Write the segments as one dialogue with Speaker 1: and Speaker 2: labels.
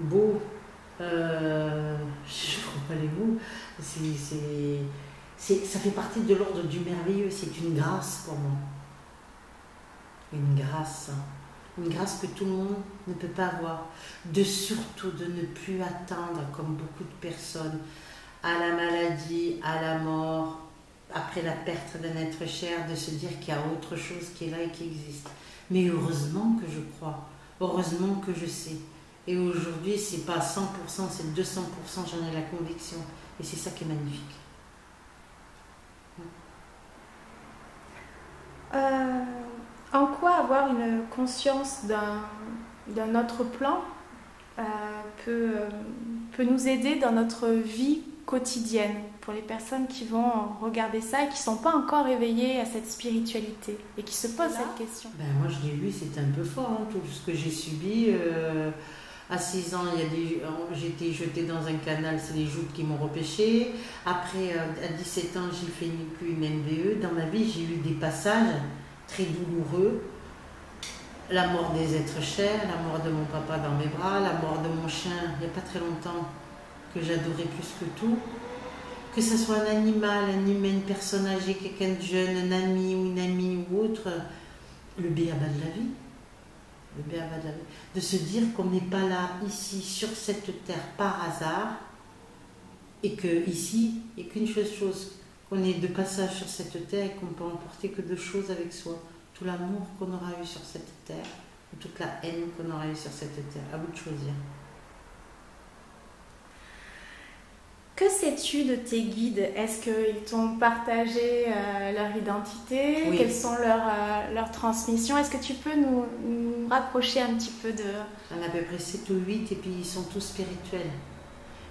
Speaker 1: beau, je ne trouve pas les mots, ça fait partie de l'ordre du merveilleux, c'est une grâce pour moi. Une grâce. Une grâce que tout le monde ne peut pas avoir. Surtout de ne plus attendre, comme beaucoup de personnes, à la maladie, à la mort, après la perte d'un être cher, de se dire qu'il y a autre chose qui est là et qui existe. Mais heureusement que je crois, heureusement que je sais. Et aujourd'hui, c'est pas 100%, c'est 200%, j'en ai la conviction. Et c'est ça qui est magnifique.
Speaker 2: En quoi avoir une conscience d'un autre plan peut nous aider dans notre vie quotidienne, pour les personnes qui vont regarder ça et qui ne sont pas encore éveillées à cette spiritualité et qui se posent cette question?
Speaker 1: Moi je l'ai vu, c'était un peu fort, hein, tout ce que j'ai subi. À 6 ans, j'ai été jetée dans un canal, c'est les joutes qui m'ont repêchée. Après, à 17 ans, j'ai fait une IQ, une MBE. Dans ma vie, j'ai eu des passages très douloureux. La mort des êtres chers, la mort de mon papa dans mes bras, la mort de mon chien il n'y a pas très longtemps, que j'adorais plus que tout. Que ce soit un animal, un humain, une personne âgée, quelqu'un de jeune, un ami ou une amie ou autre, le béaba de la vie. Le béaba de la vie. De se dire qu'on n'est pas là, ici, sur cette terre, par hasard, et qu'ici, il n'y a qu'une chose, qu'on est de passage sur cette terre et qu'on peut emporter que deux choses avec soi. Tout l'amour qu'on aura eu sur cette terre, ou toute la haine qu'on aura eu sur cette terre. À vous de choisir.
Speaker 2: Que sais-tu de tes guides? Est-ce qu'ils t'ont partagé leur identité?
Speaker 1: Oui.
Speaker 2: Quelles sont leurs transmissions? Est-ce que tu peux nous rapprocher un petit peu de...
Speaker 1: On a à peu près 7 ou 8 et puis ils sont tous spirituels.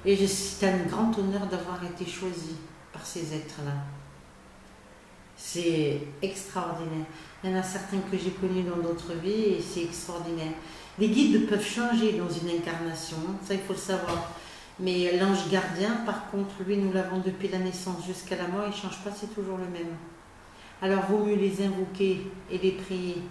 Speaker 1: Et c'est un grand honneur d'avoir été choisi par ces êtres-là. C'est extraordinaire. Il y en a certains que j'ai connus dans d'autres vies et c'est extraordinaire. Les guides peuvent changer dans une incarnation, ça il faut le savoir. Mais l'ange gardien, par contre, lui, nous l'avons depuis la naissance jusqu'à la mort, il ne change pas, c'est toujours le même. Alors, vaut mieux les invoquer et les prier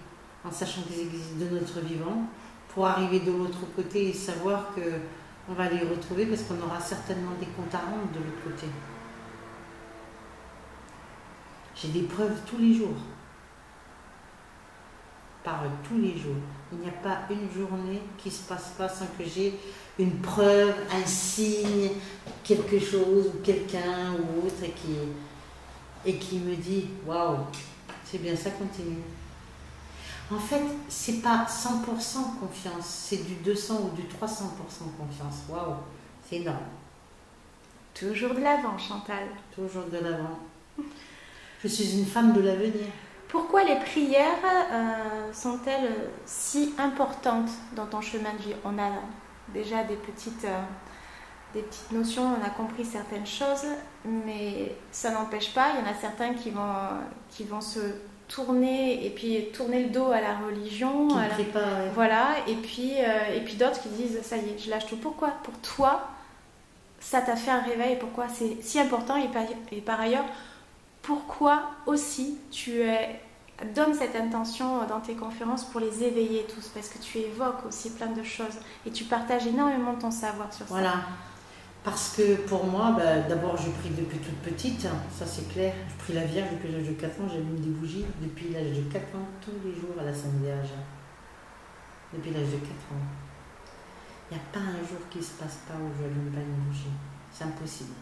Speaker 1: en sachant qu'ils existent de notre vivant pour arriver de l'autre côté et savoir qu'on va les retrouver parce qu'on aura certainement des comptes à rendre de l'autre côté. J'ai des preuves tous les jours. Par tous les jours. Il n'y a pas une journée qui ne se passe pas sans que j'ai une preuve, un signe, quelque chose ou quelqu'un ou autre et qui me dit « Waouh, c'est bien ça, continue ». En fait, c'est pas 100% confiance, c'est du 200 ou du 300% confiance. Waouh, c'est énorme.
Speaker 2: Toujours de l'avant, Chantal.
Speaker 1: Toujours de l'avant. Je suis une femme de l'avenir.
Speaker 2: Pourquoi les prières sont-elles si importantes dans ton chemin de vie? On a déjà des petites notions, on a compris certaines choses, mais ça n'empêche pas, il y en a certains qui vont se tourner et puis tourner le dos à la religion. Voilà, et puis d'autres qui disent ça y est, je lâche tout. Pourquoi pour toi ça t'a fait un réveil? Pourquoi c'est si important? Et par ailleurs, pourquoi aussi tu donnes cette intention dans tes conférences pour les éveiller tous? Parce que tu évoques aussi plein de choses et tu partages énormément ton savoir sur ça.
Speaker 1: Voilà. Parce que pour moi, d'abord je prie depuis toute petite, ça c'est clair. Je prie la Vierge depuis l'âge de 4 ans, j'allume des bougies depuis l'âge de 4 ans, tous les jours à la Sainte Vierge. Depuis l'âge de 4 ans. Il n'y a pas un jour qui ne se passe pas où je n'allume pas une bougie. C'est impossible.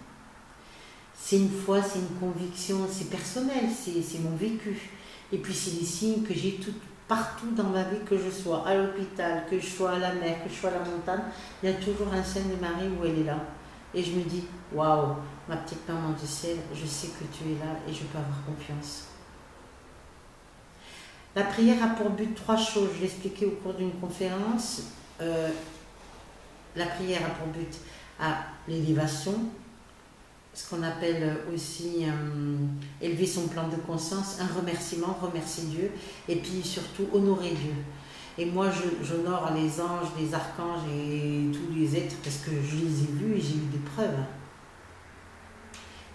Speaker 1: C'est une foi, c'est une conviction, c'est personnel, c'est mon vécu. Et puis c'est des signes que j'ai partout dans ma vie, que je sois à l'hôpital, que je sois à la mer, que je sois à la montagne, il y a toujours un sein de Marie où elle est là. Et je me dis, waouh, ma petite maman du ciel, je sais que tu es là et je peux avoir confiance. La prière a pour but 3 choses, je l'ai expliqué au cours d'une conférence. La prière a pour but l'élévation, ce qu'on appelle aussi élever son plan de conscience, un remerciement, remercier Dieu, et puis surtout honorer Dieu. Et moi, j'honore les anges, les archanges et tous les êtres parce que je les ai vus et j'ai eu des preuves.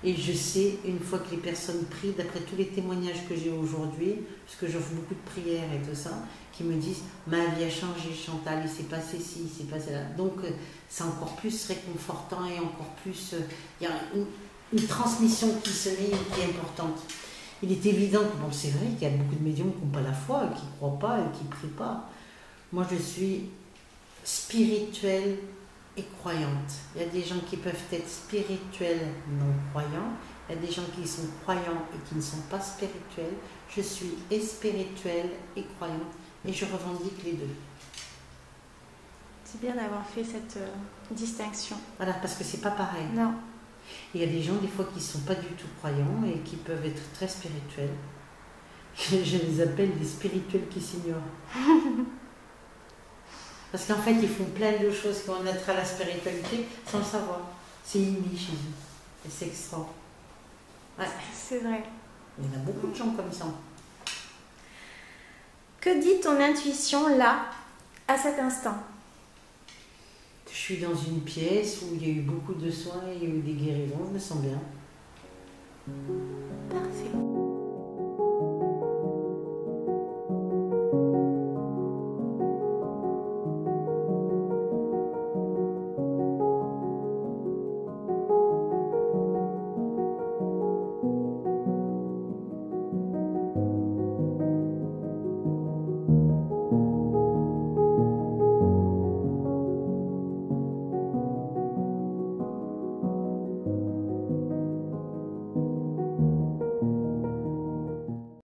Speaker 1: Et je sais, une fois que les personnes prient, d'après tous les témoignages que j'ai aujourd'hui, parce que j'offre beaucoup de prières et tout ça, qui me disent « ma vie a changé Chantal, il s'est passé ci, il s'est passé là ». Donc c'est encore plus réconfortant et encore plus... Il y a une transmission qui se met qui est importante. Il est évident que, bon, c'est vrai qu'il y a beaucoup de médiums qui n'ont pas la foi, qui ne croient pas et qui ne prient pas. Moi, je suis spirituelle et croyante. Il y a des gens qui peuvent être spirituels non croyants. Il y a des gens qui sont croyants et qui ne sont pas spirituels. Je suis et spirituelle et croyante et je revendique les deux.
Speaker 2: C'est bien d'avoir fait cette distinction.
Speaker 1: Voilà, parce que c'est pas pareil.
Speaker 2: Non.
Speaker 1: Il y a des gens des fois qui ne sont pas du tout croyants et qui peuvent être très spirituels. Je les appelle des spirituels qui s'ignorent. Parce qu'en fait, ils font plein de choses qui vont naître à la spiritualité sans le savoir. C'est inné chez eux. Et c'est extra. Ouais.
Speaker 2: C'est vrai.
Speaker 1: Il y en a beaucoup de gens comme ça.
Speaker 2: Que dit ton intuition là, à cet instant?
Speaker 1: Je suis dans une pièce où il y a eu beaucoup de soins, il y a eu des guérisons, je me sens bien.
Speaker 2: Parfait.